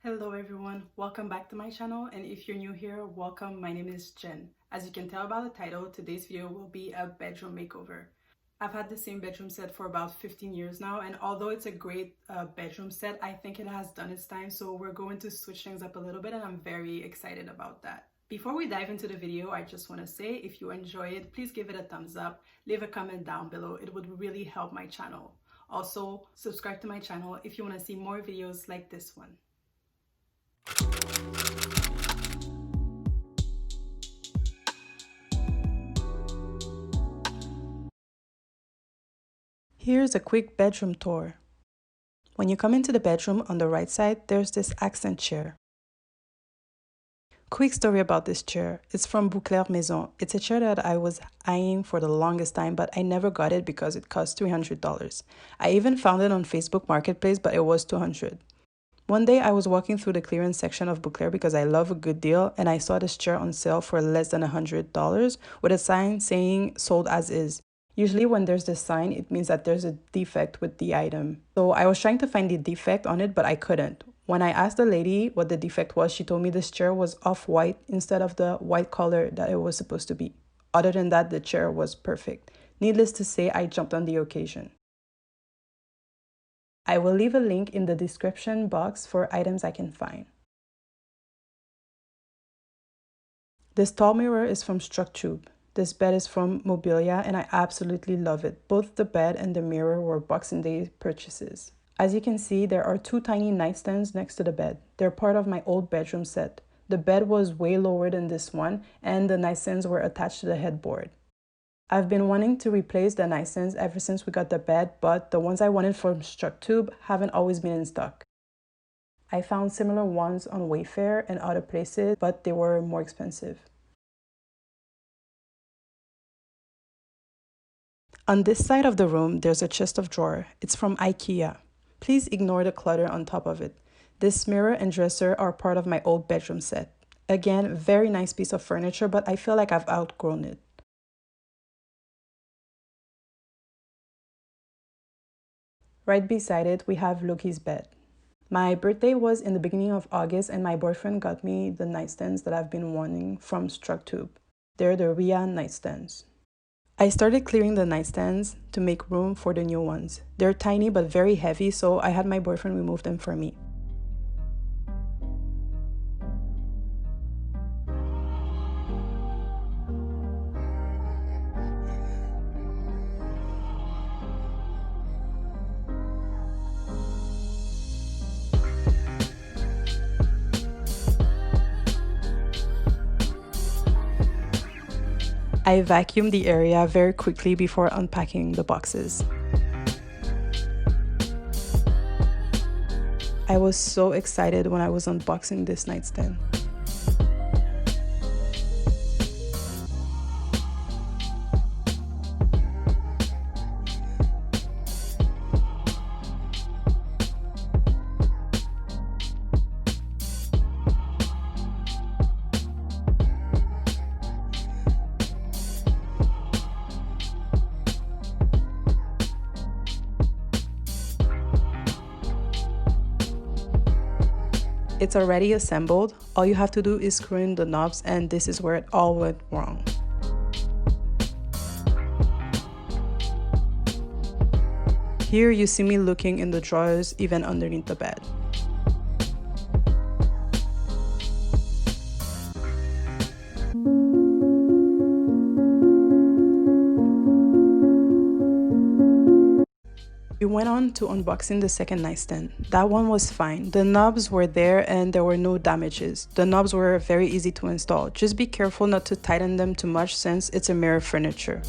Hello everyone, welcome back to my channel, and if you're new here, welcome. My name is Jen. As you can tell by the title, today's video will be a bedroom makeover. I've had the same bedroom set for about 15 years now, and although it's a great bedroom set, I think it has done its time, so we're going to switch things up a little bit and I'm very excited about that. Before we dive into the video, I just want to say if you enjoy it, please give it a thumbs up, leave a comment down below, it would really help my channel. Also, subscribe to my channel if you want to see more videos like this one. Here's a quick bedroom tour. When you come into the bedroom, on the right side, there's this accent chair. Quick story about this chair. It's from Boucler Maison. It's a chair that I was eyeing for the longest time, but I never got it because it cost $300. I even found it on Facebook Marketplace, but it was $200. One day I was walking through the clearance section of Boucler because I love a good deal, and I saw this chair on sale for less than $100 with a sign saying sold as is. Usually when there's this sign, it means that there's a defect with the item. So I was trying to find the defect on it, but I couldn't. When I asked the lady what the defect was, she told me this chair was off-white instead of the white color that it was supposed to be. Other than that, the chair was perfect. Needless to say, I jumped on the occasion. I will leave a link in the description box for items I can find. This tall mirror is from Structube. This bed is from Mobilia and I absolutely love it. Both the bed and the mirror were Boxing Day purchases. As you can see, there are two tiny nightstands next to the bed. They're part of my old bedroom set. The bed was way lower than this one and the nightstands were attached to the headboard. I've been wanting to replace the nightstands ever since we got the bed, but the ones I wanted from Structube haven't always been in stock. I found similar ones on Wayfair and other places, but they were more expensive. On this side of the room, there's a chest of drawers. It's from IKEA. Please ignore the clutter on top of it. This mirror and dresser are part of my old bedroom set. Again, very nice piece of furniture, but I feel like I've outgrown it. Right beside it, we have Loki's bed. My birthday was in the beginning of August and my boyfriend got me the nightstands that I've been wanting from Structube. They're the nightstands. I started clearing the nightstands to make room for the new ones. They're tiny but very heavy, so I had my boyfriend remove them for me. I vacuumed the area very quickly before unpacking the boxes. I was so excited when I was unboxing this nightstand. It's already assembled. All you have to do is screw in the knobs, and this is where it all went wrong. Here you see me looking in the drawers, even underneath the bed. We went on to unboxing the second nightstand. That one was fine. The knobs were there and there were no damages. The knobs were very easy to install. Just be careful not to tighten them too much since it's a mirror furniture.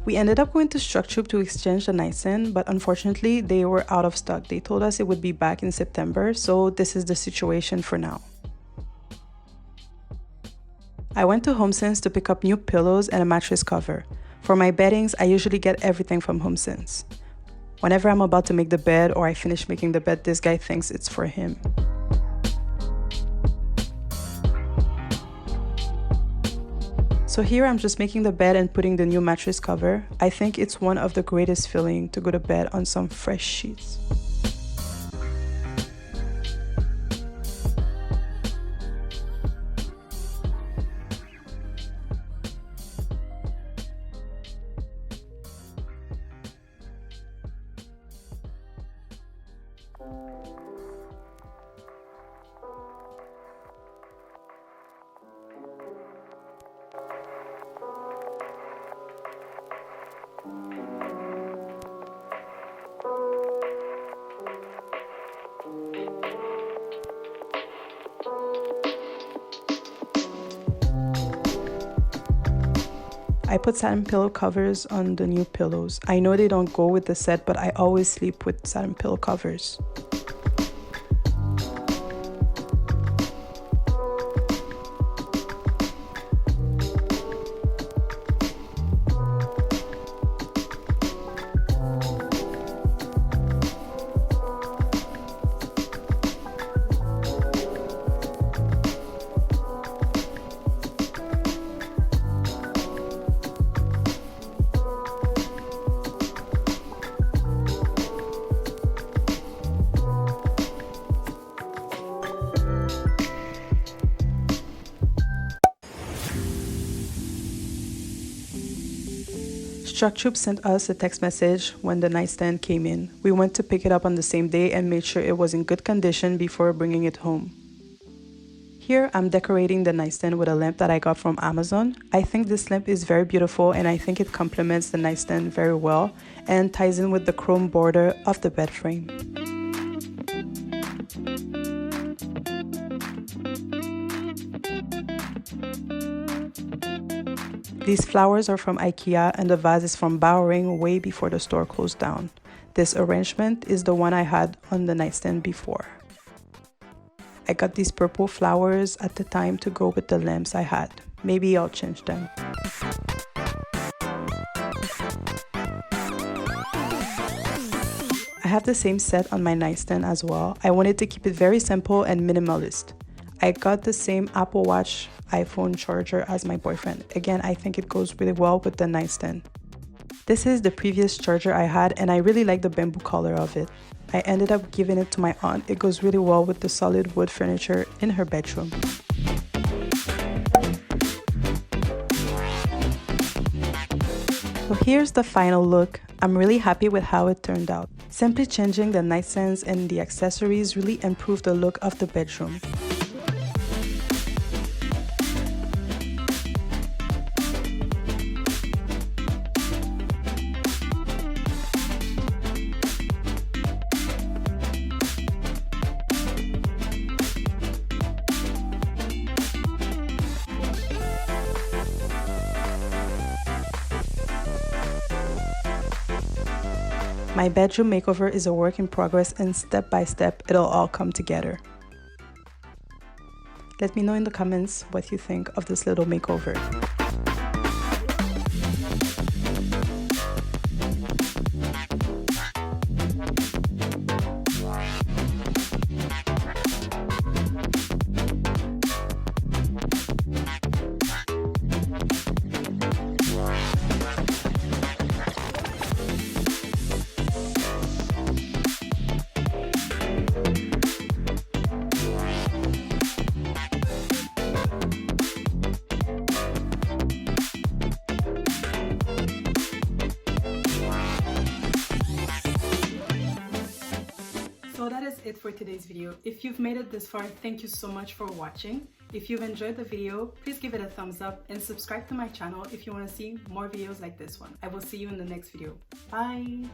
We ended up going to Structube to exchange the nightstand, but unfortunately they were out of stock. They told us it would be back in September, so this is the situation for now. I went to Homesense to pick up new pillows and a mattress cover. For my beddings, I usually get everything from Homesense. Whenever I'm about to make the bed or I finish making the bed, this guy thinks it's for him. So here I'm just making the bed and putting the new mattress cover. I think it's one of the greatest feeling to go to bed on some fresh sheets. I put satin pillow covers on the new pillows. I know they don't go with the set, but I always sleep with satin pillow covers. Structube sent us a text message when the nightstand came in. We went to pick it up on the same day and made sure it was in good condition before bringing it home. Here I'm decorating the nightstand with a lamp that I got from Amazon. I think this lamp is very beautiful and I think it complements the nightstand very well and ties in with the chrome border of the bed frame. These flowers are from IKEA and the vase is from Bowring way before the store closed down. This arrangement is the one I had on the nightstand before. I got these purple flowers at the time to go with the lamps I had. Maybe I'll change them. I have the same set on my nightstand as well. I wanted to keep it very simple and minimalist. I got the same Apple Watch iPhone charger as my boyfriend. Again, I think it goes really well with the nightstand. This is the previous charger I had and I really like the bamboo color of it. I ended up giving it to my aunt. It goes really well with the solid wood furniture in her bedroom. So here's the final look. I'm really happy with how it turned out. Simply changing the nightstands and the accessories really improved the look of the bedroom. My bedroom makeover is a work in progress and step by step it'll all come together. Let me know in the comments what you think of this little makeover. So that is it for today's video. If you've made it this far, thank you so much for watching. If you've enjoyed the video, please give it a thumbs up and subscribe to my channel if you want to see more videos like this one. I will see you in the next video. Bye!